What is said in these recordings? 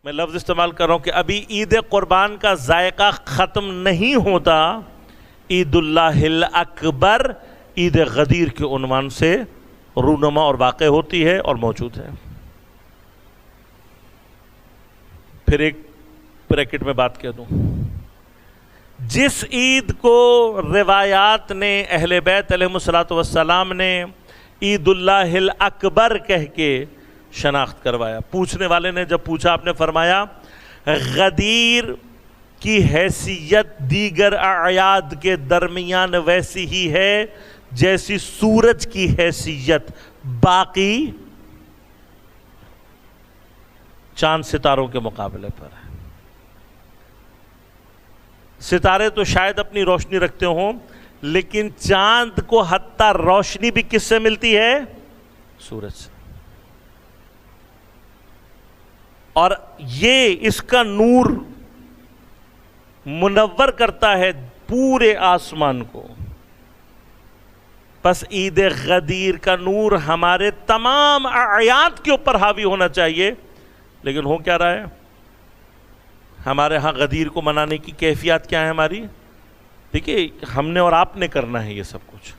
میں لفظ استعمال کر رہا ہوں کہ ابھی عید قربان کا ذائقہ ختم نہیں ہوتا، عید اللہ الاکبر عید غدیر کے عنوان سے رونما اور واقع ہوتی ہے اور موجود ہے۔ پھر ایک بریکٹ میں بات کہہ دوں، جس عید کو روایات نے اہل بیت علیہ الصلوۃ والسلام نے عید اللہ الاکبر کہہ کے شناخت کروایا، پوچھنے والے نے جب پوچھا آپ نے فرمایا غدیر کی حیثیت دیگر اعیاد کے درمیان ویسی ہی ہے جیسی سورج کی حیثیت باقی چاند ستاروں کے مقابلے پر ہے۔ ستارے تو شاید اپنی روشنی رکھتے ہوں، لیکن چاند کو حتیٰ روشنی بھی کس سے ملتی ہے؟ سورج سے۔ اور یہ اس کا نور منور کرتا ہے پورے آسمان کو۔ بس عید غدیر کا نور ہمارے تمام اعیاد کے اوپر حاوی ہونا چاہیے، لیکن ہو کیا رہا ہے؟ ہمارے ہاں غدیر کو منانے کی کیفیت کیا ہے ہماری؟ دیکھیے، ہم نے اور آپ نے کرنا ہے یہ سب کچھ۔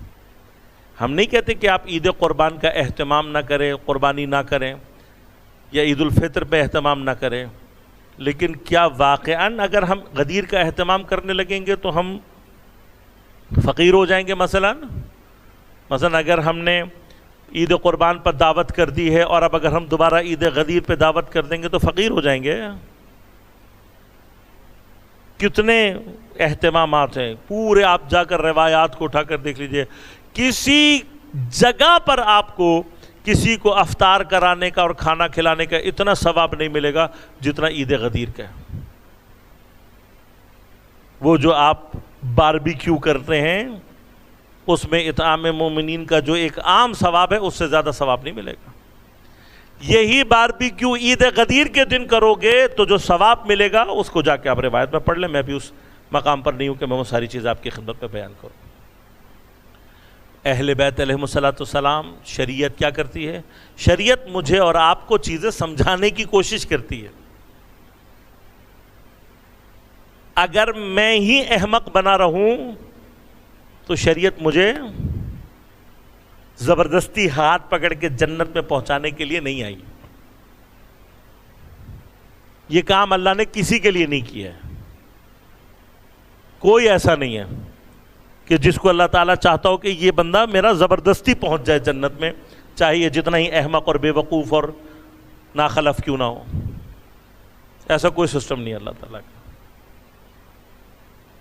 ہم نہیں کہتے کہ آپ عید قربان کا اہتمام نہ کریں، قربانی نہ کریں، یا عید الفطر پہ اہتمام نہ کریں، لیکن کیا واقعاً اگر ہم غدیر کا اہتمام کرنے لگیں گے تو ہم فقیر ہو جائیں گے؟ مثلا اگر ہم نے عید قربان پر دعوت کر دی ہے اور اب اگر ہم دوبارہ عید غدیر پہ دعوت کر دیں گے تو فقیر ہو جائیں گے؟ کتنے اہتمامات ہیں، پورے آپ جا کر روایات کو اٹھا کر دیکھ لیجئے، کسی جگہ پر آپ کو کسی کو افطار کرانے کا اور کھانا کھلانے کا اتنا ثواب نہیں ملے گا جتنا عید غدیر کا ہے۔ وہ جو آپ باربیکیو کرتے ہیں اس میں اطعام مومنین کا جو ایک عام ثواب ہے اس سے زیادہ ثواب نہیں ملے گا۔ یہی باربیکیو عید غدیر کے دن کرو گے تو جو ثواب ملے گا اس کو جا کے آپ روایت میں پڑھ لیں، میں بھی اس مقام پر نہیں ہوں کہ میں وہ ساری چیز آپ کی خدمت میں بیان کروں۔ اہل بیت علیہ السلام شریعت کیا کرتی ہے؟ شریعت مجھے اور آپ کو چیزیں سمجھانے کی کوشش کرتی ہے۔ اگر میں ہی احمق بنا رہوں تو شریعت مجھے زبردستی ہاتھ پکڑ کے جنت میں پہنچانے کے لیے نہیں آئی۔ یہ کام اللہ نے کسی کے لیے نہیں کیا ہے۔ کوئی ایسا نہیں ہے کہ جس کو اللہ تعالیٰ چاہتا ہو کہ یہ بندہ میرا زبردستی پہنچ جائے جنت میں، چاہے یہ جتنا ہی احمق اور بے وقوف اور ناخلف کیوں نہ ہو۔ ایسا کوئی سسٹم نہیں ہے اللہ تعالیٰ کا۔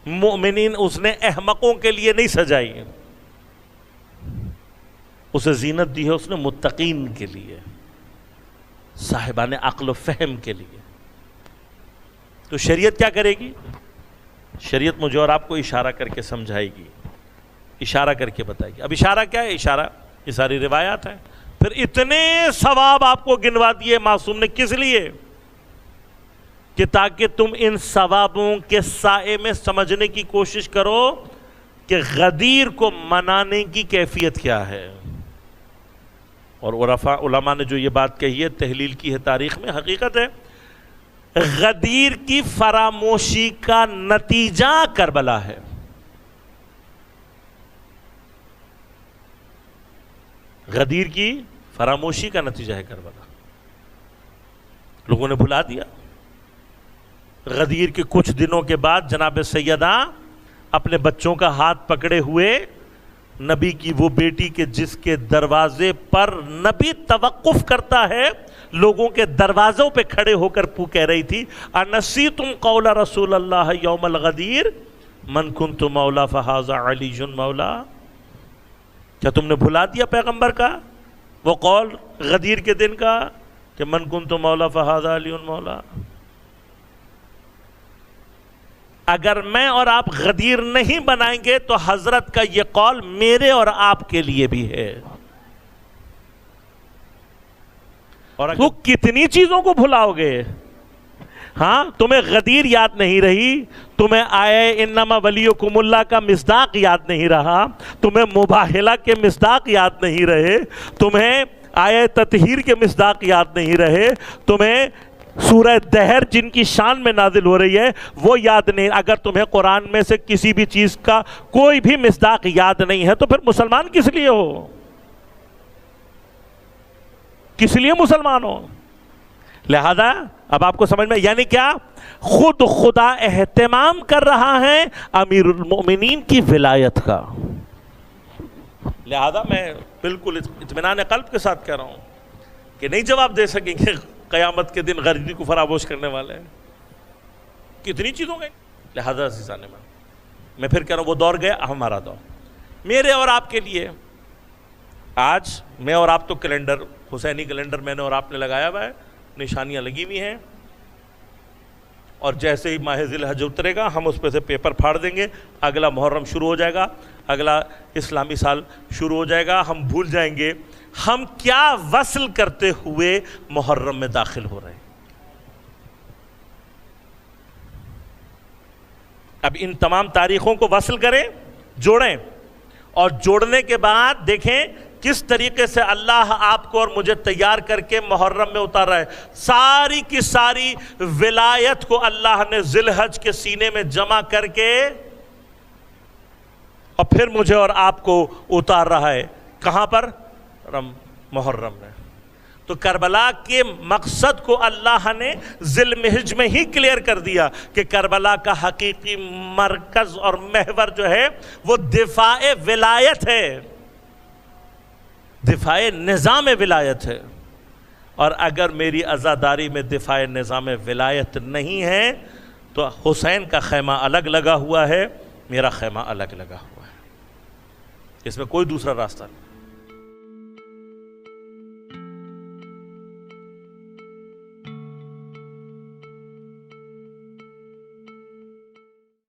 مومنین اس نے احمقوں کے لیے نہیں سجائی ہے، اسے زینت دی ہے اس نے متقین کے لیے، صاحبان عقل و فہم کے لیے۔ تو شریعت کیا کرے گی؟ شریعت مجھے اور آپ کو اشارہ کر کے سمجھائے گی، اشارہ کر کے بتائے گی۔ اب اشارہ کیا ہے؟ اشارہ یہ ساری روایات ہیں۔ پھر اتنے ثواب آپ کو گنوا دیے معصوم نے، کس لیے؟ کہ تاکہ تم ان ثوابوں کے سائے میں سمجھنے کی کوشش کرو کہ غدیر کو منانے کی کیفیت کیا ہے۔ اور علماء نے جو یہ بات کہی ہے، تحلیل کی ہے تاریخ میں، حقیقت ہے۔ غدیر کی فراموشی کا نتیجہ کربلا ہے۔ غدیر کی فراموشی کا نتیجہ ہے کربلا۔ لوگوں نے بھلا دیا۔ غدیر کے کچھ دنوں کے بعد جناب سیدہ اپنے بچوں کا ہاتھ پکڑے ہوئے نبی کی وہ بیٹی کے جس کے دروازے پر نبی توقف کرتا ہے، لوگوں کے دروازوں پہ کھڑے ہو کر کہہ رہی تھی انسیتم قول رسول اللہ یوم الغدیر من کنت مولا فہذا علی مولا۔ کیا تم نے بھلا دیا پیغمبر کا وہ قول غدیر کے دن کا کہ من کنت مولا فہذا علی مولا؟ اگر میں اور آپ غدیر نہیں بنائیں گے تو حضرت کا یہ قول میرے اور آپ کے لیے بھی ہے۔ اور تو کتنی چیزوں کو بھلاؤ گے؟ ہاں، تمہیں غدیر یاد نہیں رہی، تمہیں آئے انما ولیکم اللہ کا مصداق یاد نہیں رہا، تمہیں مباہلہ کے مصداق یاد نہیں رہے، تمہیں آئے تطہیر کے مصداق یاد نہیں رہے، تمہیں سورہ دہر جن کی شان میں نازل ہو رہی ہے وہ یاد نہیں. اگر تمہیں قرآن میں سے کسی بھی چیز کا کوئی بھی مصداق یاد نہیں ہے تو پھر مسلمان کس لیے ہو؟ کس لیے مسلمان ہو؟ لہذا اب آپ کو سمجھ میں، یعنی کیا؟ خود خدا اہتمام کر رہا ہے امیر المؤمنین کی ولایت کا. لہذا میں بالکل اطمینان قلب کے ساتھ کہہ رہا ہوں کہ نہیں جواب دے سکیں گے قیامت کے دن غریبی کو فراموش کرنے والے ہیں. کتنی چیزوں گئی. لہذا عزیزان میں پھر کہہ رہا ہوں وہ دور گیا، ہمارا دور. میرے اور آپ کے لیے آج میں اور آپ تو کیلنڈر، حسینی کیلنڈر میں نے اور آپ نے لگایا ہوا ہے، نشانیاں لگی ہوئی ہیں، اور جیسے ہی ماہ ذی الحج اترے گا ہم اس پہ سے پیپر پھاڑ دیں گے. اگلا محرم شروع ہو جائے گا، اگلا اسلامی سال شروع ہو جائے گا. ہم بھول جائیں گے ہم کیا وصل کرتے ہوئے محرم میں داخل ہو رہے ہیں. اب ان تمام تاریخوں کو وصل کریں، جوڑیں، اور جوڑنے کے بعد دیکھیں کس طریقے سے اللہ آپ کو اور مجھے تیار کر کے محرم میں اتار رہا ہے. ساری کی ساری ولایت کو اللہ نے ذی الحج کے سینے میں جمع کر کے اور پھر مجھے اور آپ کو اتار رہا ہے. کہاں پر؟ محرم میں. تو کربلا کے مقصد کو اللہ نے ذی الحج میں ہی کلیئر کر دیا کہ کربلا کا حقیقی مرکز اور محور جو ہے وہ دفاع ولایت ہے، دفاع نظام ولایت ہے. اور اگر میری عزاداری میں دفاع نظام ولایت نہیں ہے تو حسین کا خیمہ الگ لگا ہوا ہے، میرا خیمہ الگ لگا ہوا ہے. اس میں کوئی دوسرا راستہ نہیں.